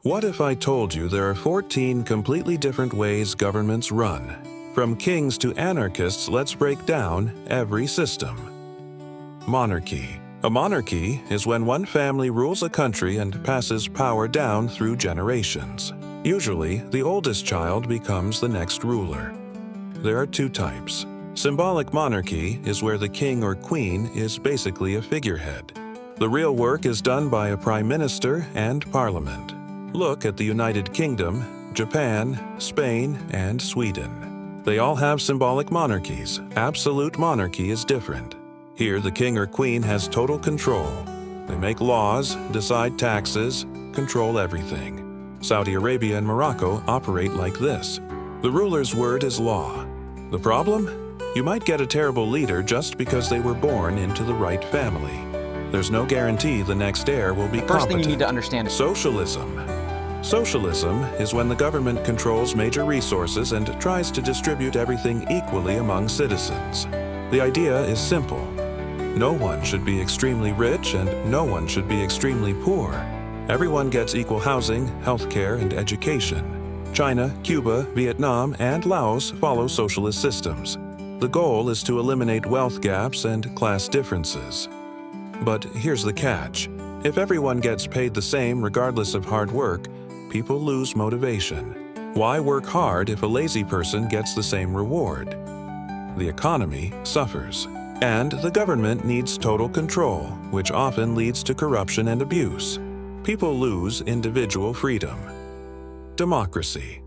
What if I told you there are 14 completely different ways governments run? From kings to anarchists, let's break down every system. Monarchy. A monarchy is when one family rules a country and passes power down through generations. Usually, the oldest child becomes the next ruler. There are two types. Symbolic monarchy is where the king or queen is basically a figurehead. The real work is done by a prime minister and parliament. Look at the United Kingdom, Japan, Spain, and Sweden. They all have symbolic monarchies. Absolute monarchy is different. Here, the king or queen has total control. They make laws, decide taxes, control everything. Saudi Arabia and Morocco operate like this. The ruler's word is law. The problem? You might get a terrible leader just because they were born into the right family. There's no guarantee the next heir will be competent. First thing you need to understand is Socialism. Socialism is when the government controls major resources and tries to distribute everything equally among citizens. The idea is simple. No one should be extremely rich and no one should be extremely poor. Everyone gets equal housing, healthcare, and education. China, Cuba, Vietnam, and Laos follow socialist systems. The goal is to eliminate wealth gaps and class differences. But here's the catch. If everyone gets paid the same regardless of hard work, people lose motivation. Why work hard if a lazy person gets the same reward? The economy suffers. And the government needs total control, which often leads to corruption and abuse. People lose individual freedom. Democracy.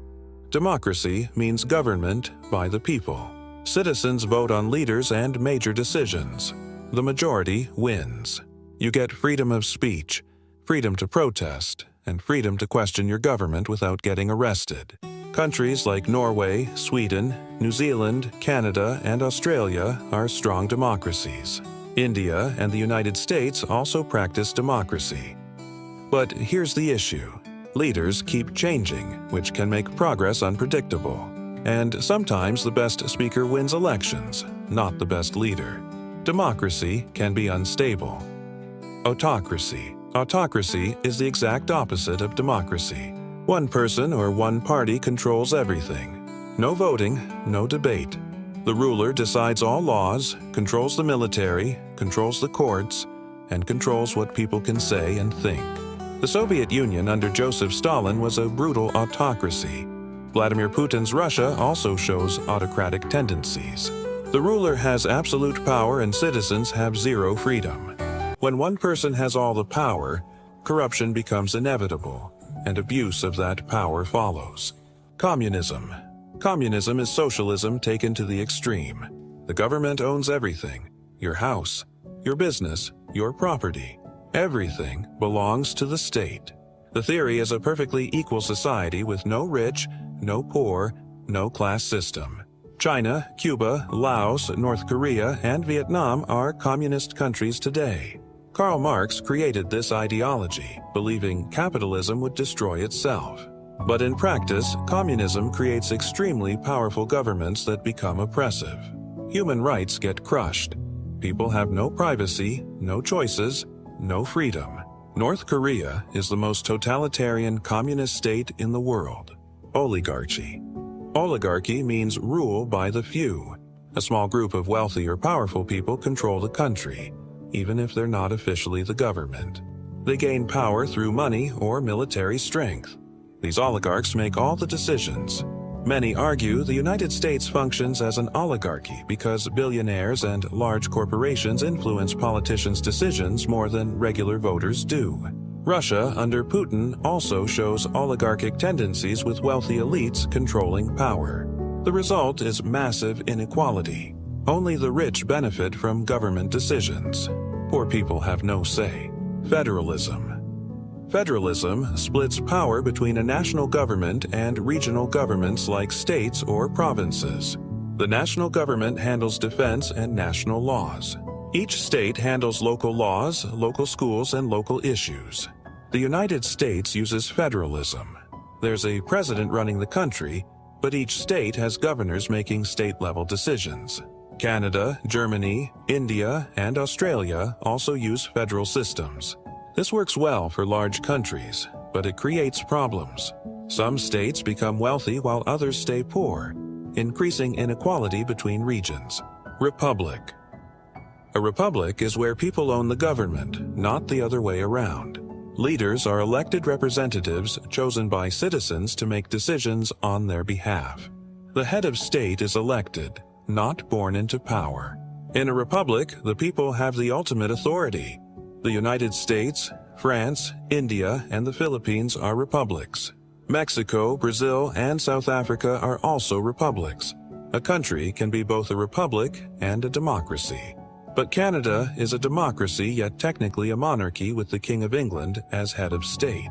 Democracy means government by the people. Citizens vote on leaders and major decisions. The majority wins. You get freedom of speech, freedom to protest, and freedom to question your government without getting arrested. Countries like Norway, Sweden, New Zealand, Canada, and Australia are strong democracies. India and the United States also practice democracy. But here's the issue. Leaders keep changing, which can make progress unpredictable. And sometimes the best speaker wins elections, not the best leader. Democracy can be unstable. Autocracy. Autocracy is the exact opposite of democracy. One person or one party controls everything. No voting, no debate. The ruler decides all laws, controls the military, controls the courts, and controls what people can say and think. The Soviet Union under Joseph Stalin was a brutal autocracy. Vladimir Putin's Russia also shows autocratic tendencies. The ruler has absolute power and citizens have zero freedom. When one person has all the power, corruption becomes inevitable, and abuse of that power follows. Communism. Communism is socialism taken to the extreme. The government owns everything. Your house, your business, your property. Everything belongs to the state. The theory is a perfectly equal society with no rich, no poor, no class system. China, Cuba, Laos, North Korea, and Vietnam are communist countries today. Karl Marx created this ideology, believing capitalism would destroy itself. But in practice, communism creates extremely powerful governments that become oppressive. Human rights get crushed. People have no privacy, no choices, no freedom. North Korea is the most totalitarian communist state in the world. Oligarchy. Oligarchy means rule by the few. A small group of wealthy or powerful people control the country, even if they're not officially the government. They gain power through money or military strength. These oligarchs make all the decisions. Many argue the United States functions as an oligarchy because billionaires and large corporations influence politicians' decisions more than regular voters do. Russia, under Putin, also shows oligarchic tendencies with wealthy elites controlling power. The result is massive inequality. Only the rich benefit from government decisions. Poor people have no say. Federalism. Federalism splits power between a national government and regional governments like states or provinces. The national government handles defense and national laws. Each state handles local laws, local schools, and local issues. The United States uses federalism. There's a president running the country, but each state has governors making state-level decisions. Canada, Germany, India, and Australia also use federal systems. This works well for large countries. but it creates problems. Some states become wealthy while others stay poor, increasing inequality between regions. Republic. A republic is where people own the government, not the other way around. Leaders are elected representatives chosen by citizens to make decisions on their behalf. The head of state is elected, not born into power. In a republic, the people have the ultimate authority. The United States, France, India, and the Philippines are republics. Mexico, Brazil, and South Africa are also republics. A country can be both a republic and a democracy. But Canada is a democracy, yet technically a monarchy with the King of England as head of state.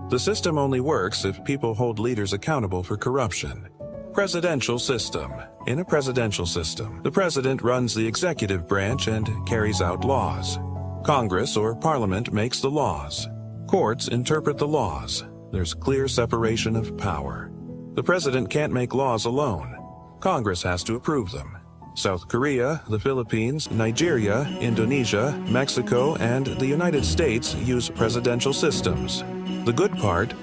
The system only works if people hold leaders accountable for corruption. Presidential system. In a presidential system, the president runs the executive branch and carries out laws. Congress or Parliament makes the laws. Courts interpret the laws. There's clear separation of power. The president can't make laws alone. Congress has to approve them. South Korea, the Philippines, Nigeria, Indonesia, Mexico, and the United States use presidential systems. The good part,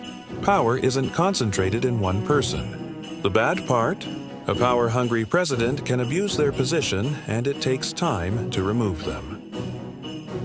power isn't concentrated in one person. The bad part, a power-hungry president can abuse their position and it takes time to remove them.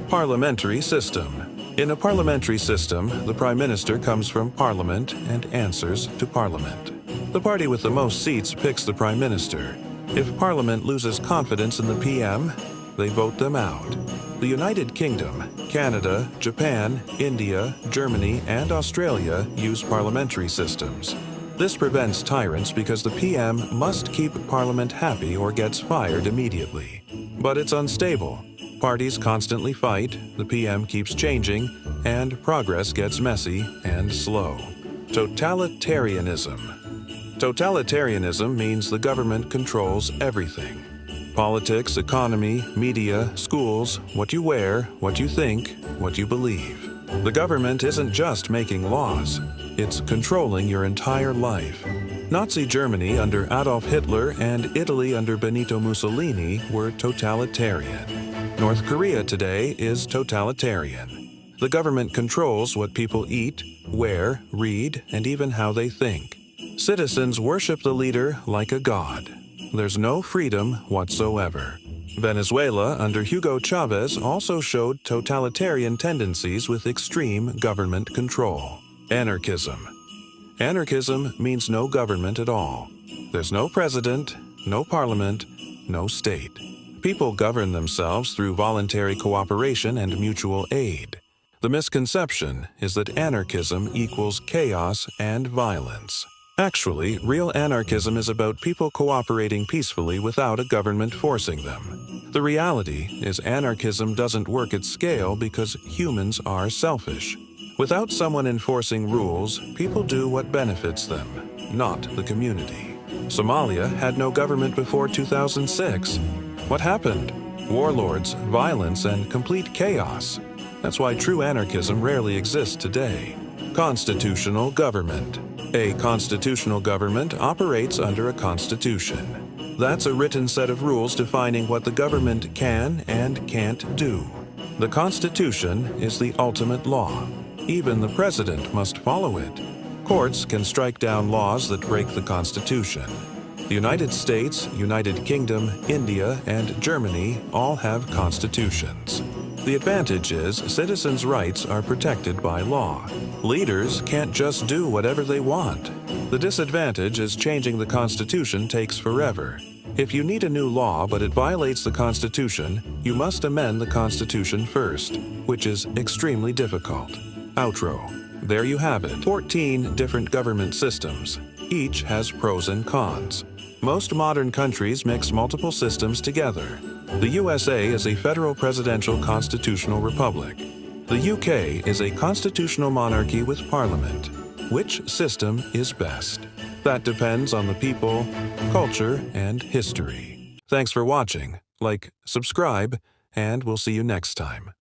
Parliamentary system. In a parliamentary system, the Prime Minister comes from Parliament and answers to Parliament. The party with the most seats picks the Prime Minister. If Parliament loses confidence in the PM, they vote them out. The United Kingdom, Canada, Japan, India, Germany, and Australia use parliamentary systems. This prevents tyrants because the PM must keep Parliament happy or gets fired immediately. But it's unstable. Parties constantly fight, the PM keeps changing, and progress gets messy and slow. Totalitarianism. Totalitarianism means the government controls everything. Politics, economy, media, schools, what you wear, what you think, what you believe. The government isn't just making laws, it's controlling your entire life. Nazi Germany under Adolf Hitler and Italy under Benito Mussolini were totalitarian. North Korea today is totalitarian. The government controls what people eat, wear, read, and even how they think. Citizens worship the leader like a god. There's no freedom whatsoever. Venezuela under Hugo Chavez also showed totalitarian tendencies with extreme government control. Anarchism. Anarchism means no government at all. There's no president, no parliament, no state. People govern themselves through voluntary cooperation and mutual aid. The misconception is that anarchism equals chaos and violence. Actually, real anarchism is about people cooperating peacefully without a government forcing them. The reality is anarchism doesn't work at scale because humans are selfish. Without someone enforcing rules, people do what benefits them, not the community. Somalia had no government before 2006. What happened? Warlords, violence, and complete chaos. That's why true anarchism rarely exists today. Constitutional government. A constitutional government operates under a constitution. That's a written set of rules defining what the government can and can't do. The Constitution is the ultimate law. Even the president must follow it. Courts can strike down laws that break the Constitution. The United States, United Kingdom, India, and Germany all have constitutions. The advantage is citizens' rights are protected by law. Leaders can't just do whatever they want. The disadvantage is changing the Constitution takes forever. If you need a new law but it violates the Constitution, you must amend the Constitution first, which is extremely difficult. Outro. There you have it. 14 different government systems. Each has pros and cons. Most modern countries mix multiple systems together. The USA is a federal presidential constitutional republic. The UK is a constitutional monarchy with parliament. Which system is best? That depends on the people, culture, and history. Thanks for watching. Like, subscribe, and we'll see you next time.